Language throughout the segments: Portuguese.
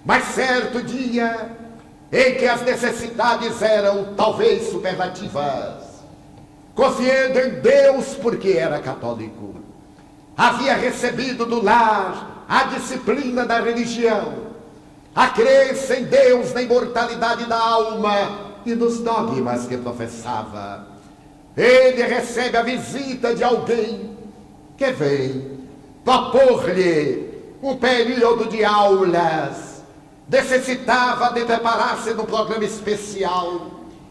Mas certo dia, em que as necessidades eram talvez superlativas, confiando em Deus porque era católico, havia recebido do lar a disciplina da religião, a crença em Deus, na imortalidade da alma e nos dogmas que professava. Ele recebe a visita de alguém que vem propor-lhe um período de aulas. Necessitava de preparar-se num programa especial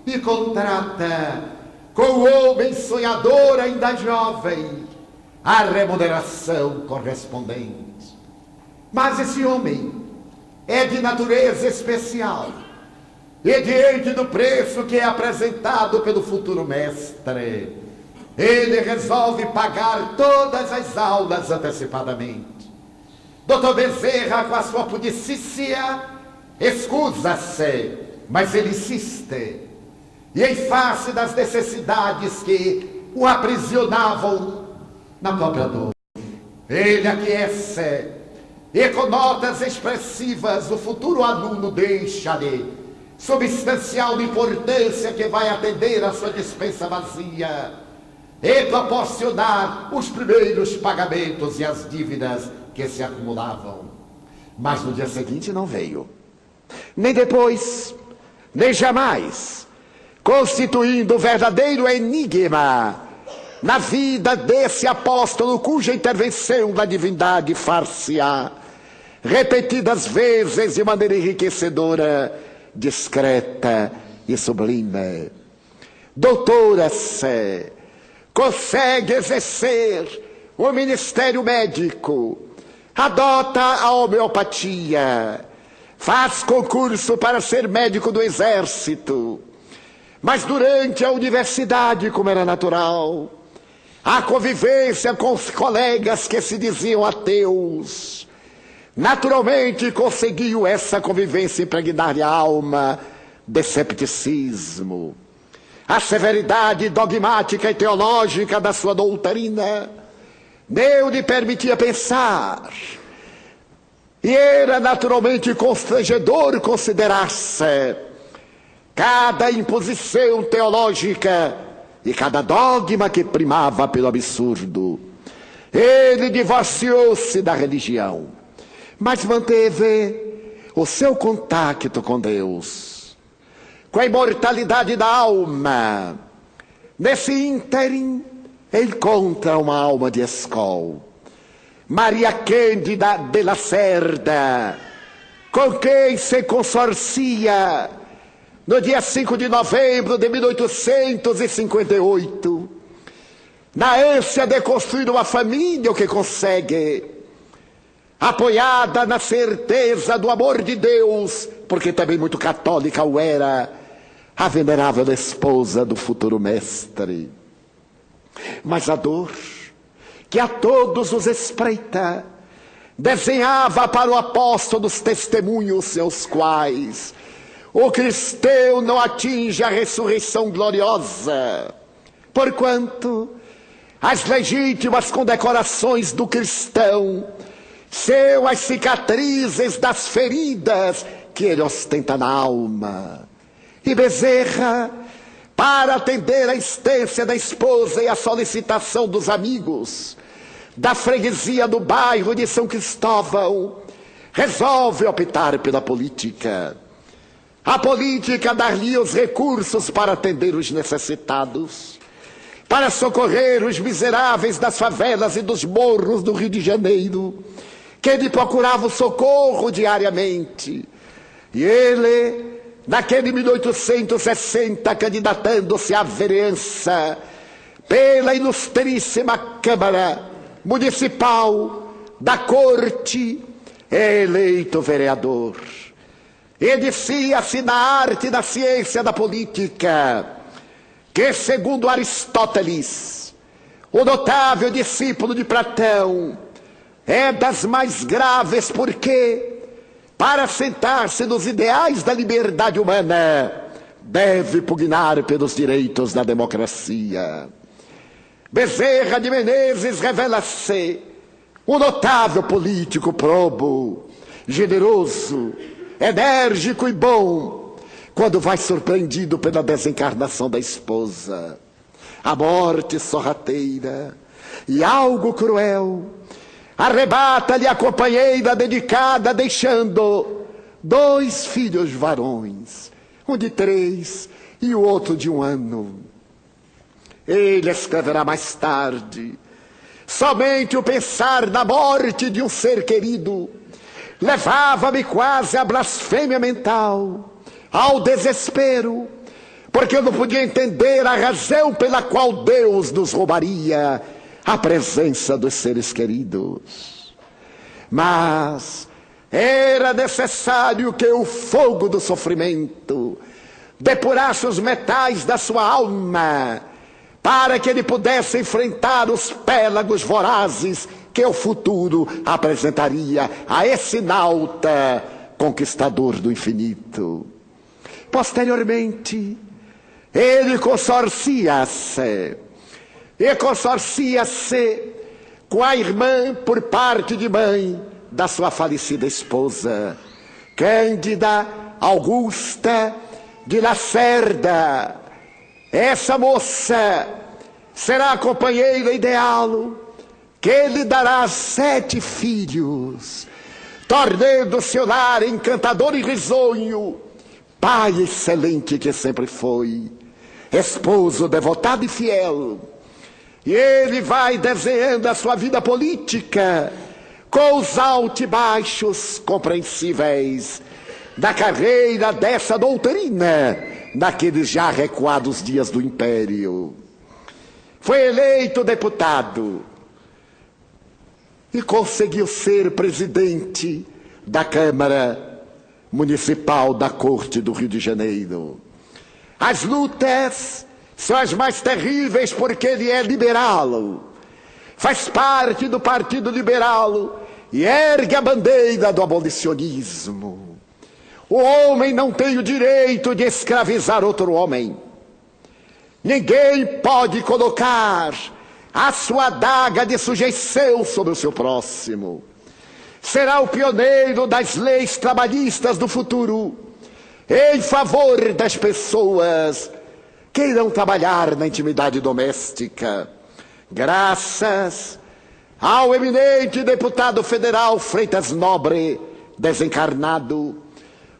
e contrata com o homem sonhador ainda jovem a remuneração correspondente. Mas esse homem é de natureza especial e diante do preço que é apresentado pelo futuro mestre, ele resolve pagar todas as aulas antecipadamente. Dr. Bezerra, com a sua pudicícia, escusa-se, mas ele insiste. E em face das necessidades que o aprisionavam na própria dor, ele aquece e com notas expressivas o futuro aluno deixa-lhe substancial importância que vai atender a sua dispensa vazia e proporcionar os primeiros pagamentos e as dívidas que se acumulavam. Mas no dia seguinte não veio, nem depois, nem jamais, constituindo um verdadeiro enigma na vida desse apóstolo cuja intervenção da divindade far-se-á repetidas vezes de maneira enriquecedora, discreta e sublime. Doutora-se, consegue exercer o ministério médico, adota a homeopatia, faz concurso para ser médico do exército, mas durante a universidade, como era natural, a convivência com os colegas que se diziam ateus, naturalmente conseguiu essa convivência impregnar-lhe a alma de cepticismo. A severidade dogmática e teológica da sua doutrina não lhe permitia pensar, e era naturalmente constrangedor considerar-se cada imposição teológica e cada dogma que primava pelo absurdo. Ele divorciou-se da religião, mas manteve o seu contato com Deus, com a imortalidade da alma. Nesse ínterim, encontra uma alma de escola, Maria Cândida de Lacerda, com quem se consorcia no dia 5 de novembro de 1858, na ânsia de construir uma família, o que consegue, apoiada na certeza do amor de Deus, porque também muito católica o era, a venerável esposa do futuro mestre. Mas a dor que a todos os espreita desenhava para o apóstolo os testemunhos seus quais o cristão não atinge a ressurreição gloriosa, porquanto as legítimas condecorações do cristão são as cicatrizes das feridas que ele ostenta na alma. E Bezerra, para atender a instância da esposa e a solicitação dos amigos da freguesia do bairro de São Cristóvão, resolve optar pela política. A política dar-lhe os recursos para atender os necessitados, para socorrer os miseráveis das favelas e dos morros do Rio de Janeiro, que lhe procuravam socorro diariamente. E ele, naquele 1860, candidatando-se à vereança pela ilustríssima Câmara Municipal da Corte, é eleito vereador. Inicia-se na arte e na ciência da política, que, segundo Aristóteles, o notável discípulo de Platão, é das mais graves, porque, para sentar-se nos ideais da liberdade humana, deve pugnar pelos direitos da democracia. Bezerra de Menezes revela-se um notável político probo, generoso, enérgico e bom, quando vai surpreendido pela desencarnação da esposa. A morte sorrateira e algo cruel arrebata-lhe a companheira dedicada, deixando 2 filhos varões, um de 3 e o outro de 1 ano. Ele escreverá mais tarde: somente o pensar na morte de um ser querido levava-me quase à blasfêmia mental, ao desespero, porque eu não podia entender a razão pela qual Deus nos roubaria a presença dos seres queridos. Mas era necessário que o fogo do sofrimento depurasse os metais da sua alma, para que ele pudesse enfrentar os pélagos vorazes que o futuro apresentaria a esse nauta conquistador do infinito. Posteriormente, ele consorcia-se com a irmã por parte de mãe da sua falecida esposa, Cândida Augusta de Lacerda. Essa moça será a companheira ideal que lhe dará 7 filhos, tornando seu lar encantador e risonho, pai excelente que sempre foi, esposo devotado e fiel. E ele vai desenhando a sua vida política com os altos e baixos compreensíveis da carreira dessa doutrina naqueles já recuados dias do Império. Foi eleito deputado e conseguiu ser presidente da Câmara Municipal da Corte do Rio de Janeiro. As lutas são as mais terríveis porque ele é liberal, faz parte do Partido Liberal e ergue a bandeira do abolicionismo. O homem não tem o direito de escravizar outro homem. Ninguém pode colocar a sua adaga de sujeição sobre o seu próximo. Será o pioneiro das leis trabalhistas do futuro, em favor das pessoas que irão trabalhar na intimidade doméstica. Graças ao eminente deputado federal Freitas Nobre, desencarnado,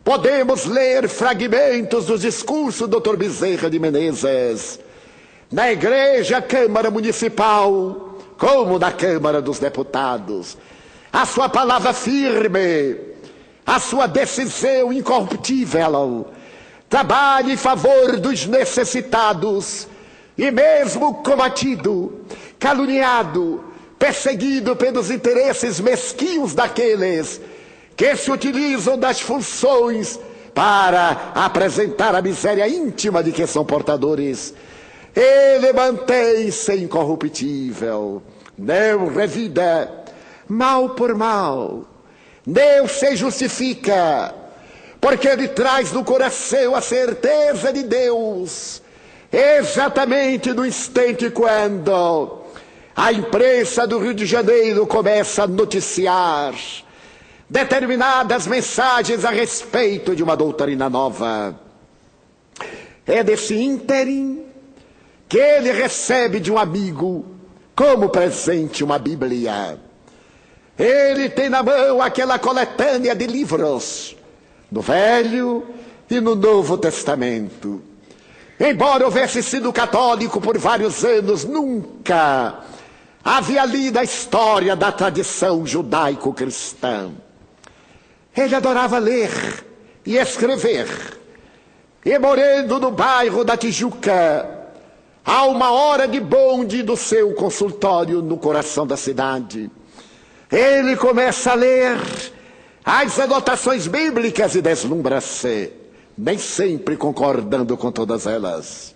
podemos ler fragmentos dos discursos do Dr. Bezerra de Menezes, na Igreja Câmara Municipal, como na Câmara dos Deputados. A sua palavra firme, a sua decisão incorruptível, trabalha em favor dos necessitados, e mesmo combatido, caluniado, perseguido pelos interesses mesquinhos daqueles que se utilizam das funções para apresentar a miséria íntima de que são portadores, ele mantém-se incorruptível, não revida mal por mal, não se justifica, porque ele traz no coração a certeza de Deus, exatamente no instante quando a imprensa do Rio de Janeiro começa a noticiar determinadas mensagens a respeito de uma doutrina nova. É desse ínterim que ele recebe de um amigo como presente uma Bíblia. Ele tem na mão aquela coletânea de livros no Velho e no Novo Testamento. Embora houvesse sido católico por vários anos, nunca havia lido a história da tradição judaico-cristã. Ele adorava ler e escrever. E morando no bairro da Tijuca, a 1 hora de bonde do seu consultório no coração da cidade, ele começa a ler as anotações bíblicas e deslumbra-se, nem sempre concordando com todas elas.